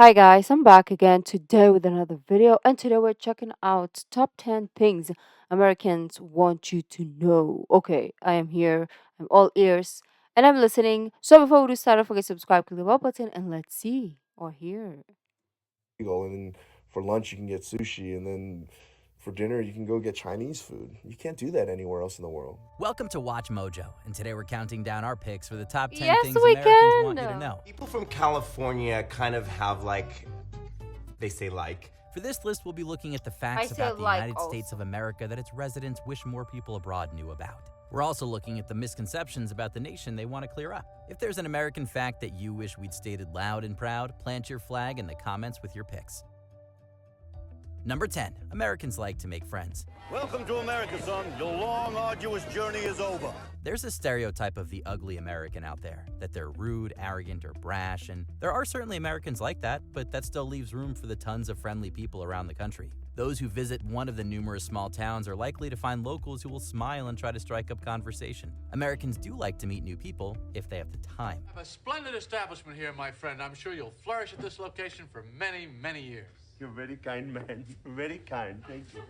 Hi guys, I'm back again today with another video, and today we're checking out top 10 things Americans want you to know. Okay, I am here, I'm all ears, and I'm listening. So before we do start, don't forget to subscribe, click the bell button, and let's see or hear. And then for lunch you can get sushi, and then for dinner you can go get Chinese food. You can't do that anywhere else in the world. Welcome to Watch Mojo, and today we're counting down our picks for the top 10 Yes, things we Americans want you to can. know. People from California kind of have they say like. For this list, we'll be looking at the I facts say about the like United States of also. America that its residents wish more people abroad knew about. We're also looking at the misconceptions about the nation they want to clear up. If there's an American fact that you wish we'd stated loud and proud, plant your flag in the comments with your picks. Number 10. Americans like to make friends. Welcome to America, son. Your long, arduous journey is over. There's a stereotype of the ugly American out there, that they're rude, arrogant, or brash, and there are certainly Americans like that, but that still leaves room for the tons of friendly people around the country. Those who visit one of the numerous small towns are likely to find locals who will smile and try to strike up conversation. Americans do like to meet new people if they have the time. Have a splendid establishment here, my friend. I'm sure you'll flourish at this location for many, many years. You're very kind, man. Very kind. Thank you.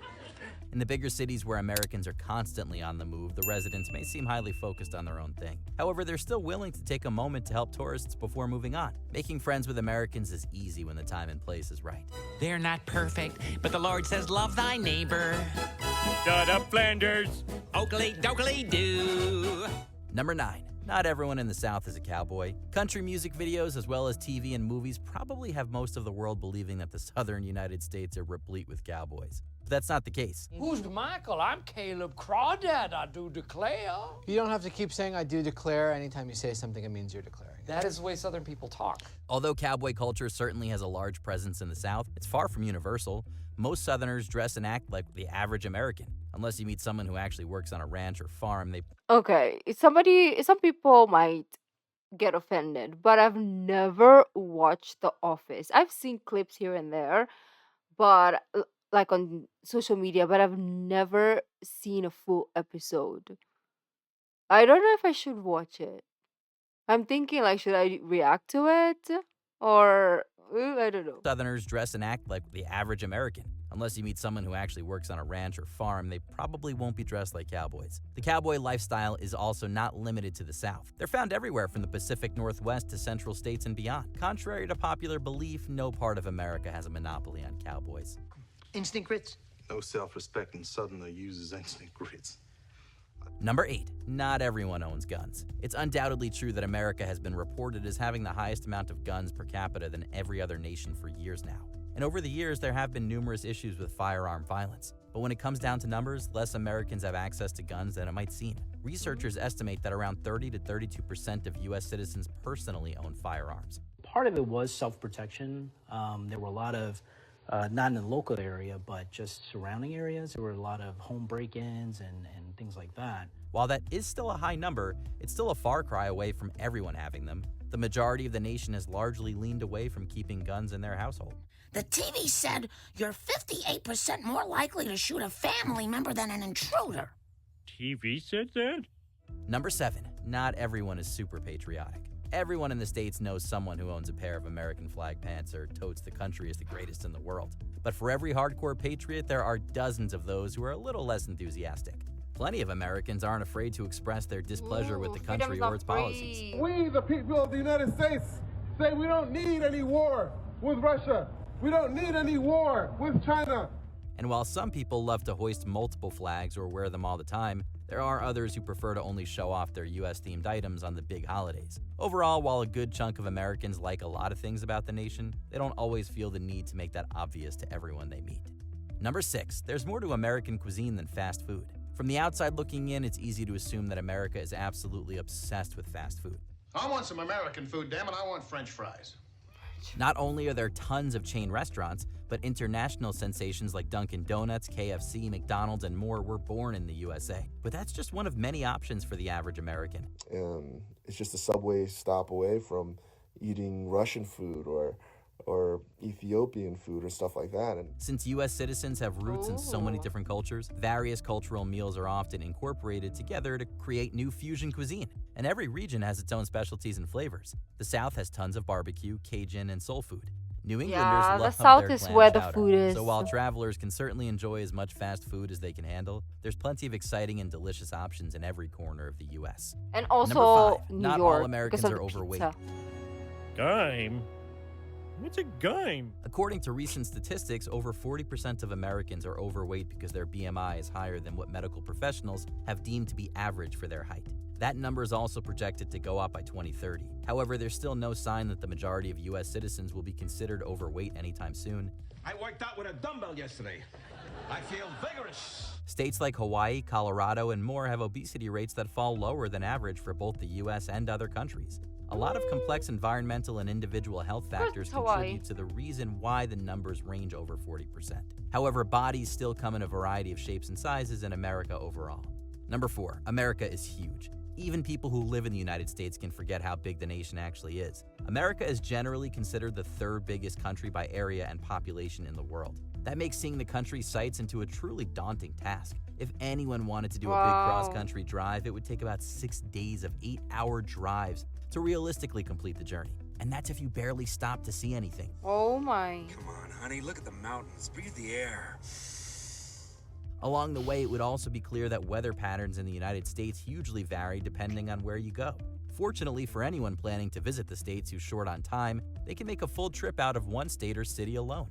In the bigger cities where Americans are constantly on the move, the residents may seem highly focused on their own thing. However, they're still willing to take a moment to help tourists before moving on. Making friends with Americans is easy when the time and place is right. They're not perfect, but the Lord says, love thy neighbor. Shut up, Flanders! Oakley dokley doo. Number 9. Not everyone in the South is a cowboy. Country music videos, as well as TV and movies, probably have most of the world believing that the southern United States are replete with cowboys. But that's not the case. Who's Michael? I'm Caleb Crawdad, I do declare. You don't have to keep saying I do declare. Anytime you say something, it means you're declaring. That is the way Southern people talk. Although cowboy culture certainly has a large presence in the South, it's far from universal. Most Southerners dress and act like the average American. Unless you meet someone who actually works on a ranch or farm, they Okay, some people might get offended, but I've never watched The Office. I've seen clips here and there, but like on social media, but I've never seen a full episode. I don't know if I should watch it. I'm thinking like should I react to it or I don't know. Southerners dress and act like the average American. Unless you meet someone who actually works on a ranch or farm, they probably won't be dressed like cowboys. The cowboy lifestyle is also not limited to the South. They're found everywhere from the Pacific Northwest to central states and beyond. Contrary to popular belief, no part of America has a monopoly on cowboys. Instant grits. No self-respecting Southerner uses instant grits. Number 8. Not everyone owns guns. It's undoubtedly true that America has been reported as having the highest amount of guns per capita than every other nation for years now. And over the years, there have been numerous issues with firearm violence. But when it comes down to numbers, less Americans have access to guns than it might seem. Researchers estimate that around 30 to 32% of U.S. citizens personally own firearms. Part of it was self-protection. There were a lot of, not in the local area, but just surrounding areas. There were a lot of home break-ins and things like that. While that is still a high number, it's still a far cry away from everyone having them. The majority of the nation has largely leaned away from keeping guns in their household. The TV said you're 58% more likely to shoot a family member than an intruder. TV said that? Number 7. Not everyone is super patriotic. Everyone in the States knows someone who owns a pair of American flag pants or totes the country as the greatest in the world. But for every hardcore patriot, there are dozens of those who are a little less enthusiastic. Plenty of Americans aren't afraid to express their displeasure with the country or its policies. We, the people of the United States, say we don't need any war with Russia. We don't need any war with China. And while some people love to hoist multiple flags or wear them all the time, there are others who prefer to only show off their US-themed items on the big holidays. Overall, while a good chunk of Americans like a lot of things about the nation, they don't always feel the need to make that obvious to everyone they meet. Number 6. There's more to American cuisine than fast food. From the outside looking in, it's easy to assume that America is absolutely obsessed with fast food. I want some American food, damn it. I want French fries. Not only are there tons of chain restaurants, but international sensations like Dunkin' Donuts, KFC, McDonald's, and more were born in the USA. But that's just one of many options for the average American. It's just a subway stop away from eating Russian food or Ethiopian food or stuff like that. And since U.S. citizens have roots in so many different cultures, various cultural meals are often incorporated together to create new fusion cuisine. And every region has its own specialties and flavors. The South has tons of barbecue, Cajun, and soul food. New Englanders Yeah, the love South their is clam where the chowder. food is. So while travelers can certainly enjoy as much fast food as they can handle, there's plenty of exciting and delicious options in every corner of the US. And Number also 5. New Not York all because Americans of are the overweight. pizza. Game? What's a game? According to recent statistics, over 40% of Americans are overweight because their BMI is higher than what medical professionals have deemed to be average for their height. That number is also projected to go up by 2030. However, there's still no sign that the majority of US citizens will be considered overweight anytime soon. I worked out with a dumbbell yesterday. I feel vigorous. States like Hawaii, Colorado, and more have obesity rates that fall lower than average for both the US and other countries. A lot of complex environmental and individual health factors contribute to the reason why the numbers range over 40%. However, bodies still come in a variety of shapes and sizes in America overall. Number 4, America is huge. Even people who live in the United States can forget how big the nation actually is. America is generally considered the 3rd biggest country by area and population in the world. That makes seeing the country's sights into a truly daunting task. If anyone wanted to do a big cross-country drive, it would take about 6 days of 8-hour drives to realistically complete the journey. And that's if you barely stop to see anything. Oh my. Come on, honey, look at the mountains. Breathe the air. Along the way, it would also be clear that weather patterns in the United States hugely vary depending on where you go. Fortunately for anyone planning to visit the States who's short on time, they can make a full trip out of one state or city alone.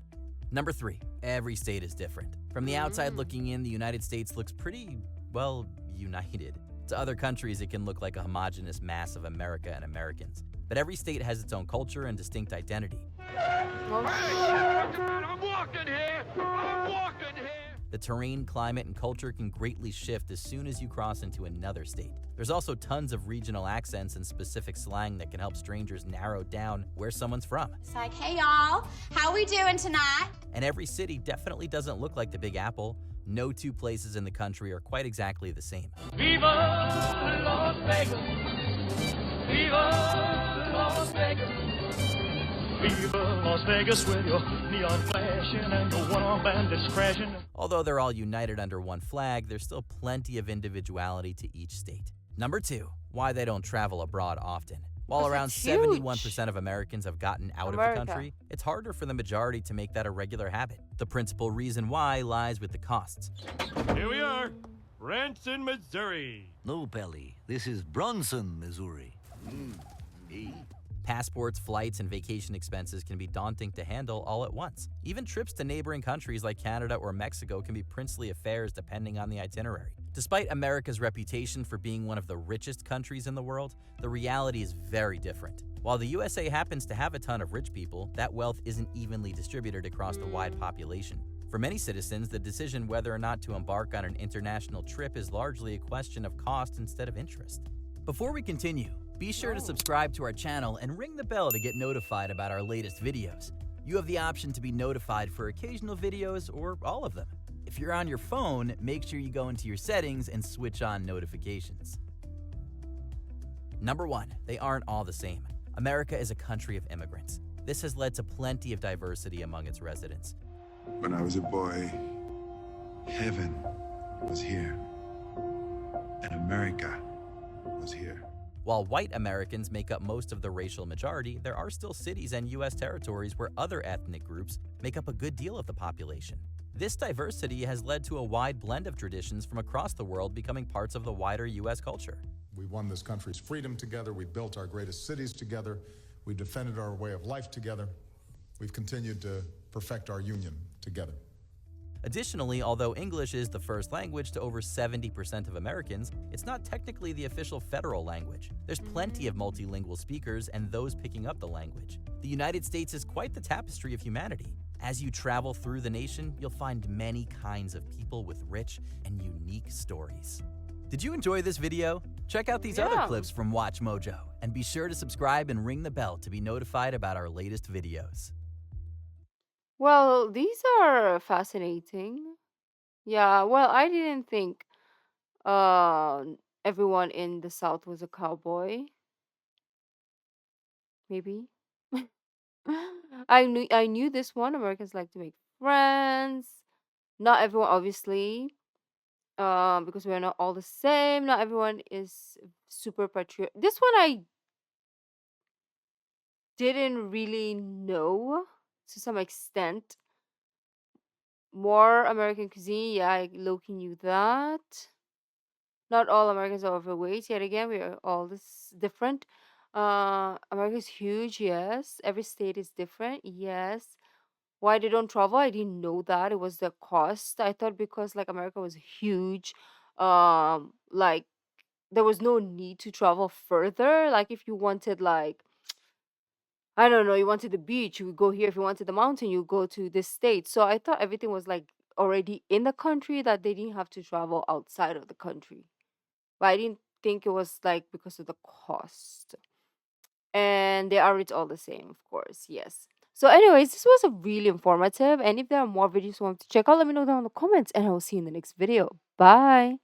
Number 3, every state is different. From the outside looking in, the United States looks pretty, well, united. To other countries, it can look like a homogeneous mass of America and Americans. But every state has its own culture and distinct identity. I'm walking here! I'm walking here! The terrain, climate, and culture can greatly shift as soon as you cross into another state. There's also tons of regional accents and specific slang that can help strangers narrow down where someone's from. It's like, hey y'all, how we doing tonight? And every city definitely doesn't look like the Big Apple. No two places in the country are quite exactly the same. Viva Las Vegas! Viva Las Vegas! Viva Las Vegas with your neon flashing and the one-armed bandits crashing. Although they're all united under one flag, there's still plenty of individuality to each state. Number 2, why they don't travel abroad often. While around 71% of Americans have gotten out of the country, it's harder for the majority to make that a regular habit. The principal reason why lies with the costs. Here we are, Branson, Missouri. No, Pelly, this is Bronson, Missouri. Passports, flights, and vacation expenses can be daunting to handle all at once. Even trips to neighboring countries like Canada or Mexico can be princely affairs depending on the itinerary. Despite America's reputation for being one of the richest countries in the world, the reality is very different. While the USA happens to have a ton of rich people, that wealth isn't evenly distributed across the wide population. For many citizens, the decision whether or not to embark on an international trip is largely a question of cost instead of interest. Before we continue, be sure to subscribe to our channel and ring the bell to get notified about our latest videos. You have the option to be notified for occasional videos or all of them. If you're on your phone, make sure you go into your settings and switch on notifications. Number 1, they aren't all the same. America is a country of immigrants. This has led to plenty of diversity among its residents. When I was a boy, heaven was here, and America was here. While white Americans make up most of the racial majority, there are still cities and U.S. territories where other ethnic groups make up a good deal of the population. This diversity has led to a wide blend of traditions from across the world becoming parts of the wider U.S. culture. We won this country's freedom together. We built our greatest cities together. We defended our way of life together. We've continued to perfect our union together. Additionally, although English is the first language to over 70% of Americans, it's not technically the official federal language. There's plenty of multilingual speakers and those picking up the language. The United States is quite the tapestry of humanity. As you travel through the nation, you'll find many kinds of people with rich and unique stories. Did you enjoy this video? Check out these other clips from WatchMojo, and be sure to subscribe and ring the bell to be notified about our latest videos. Well, these are fascinating. Yeah, well, I didn't think uh everyone in the South was a cowboy. Maybe. I knew this one. Americans like to make friends. Not everyone, obviously. Because we're not all the same. Not everyone is super patriot. This one I didn't really know, to some extent. More American cuisine, yeah, I low-key knew that. Not all Americans are overweight. Yet again, we are all this different. America is huge, yes. Every state is different, yes. Why they don't travel? I didn't know that. It was the cost. I thought because like America was huge, like there was no need to travel further. Like if you wanted like I don't know, you wanted the beach, you would go here. If you wanted the mountain, you go to this state. So I thought everything was like already in the country that they didn't have to travel outside of the country. But I didn't think it was like because of the cost. And they are it's all the same, of course. Yes. So, anyways, this was a really informative. And if there are more videos you want to check out, let me know down in the comments, and I will see you in the next video. Bye.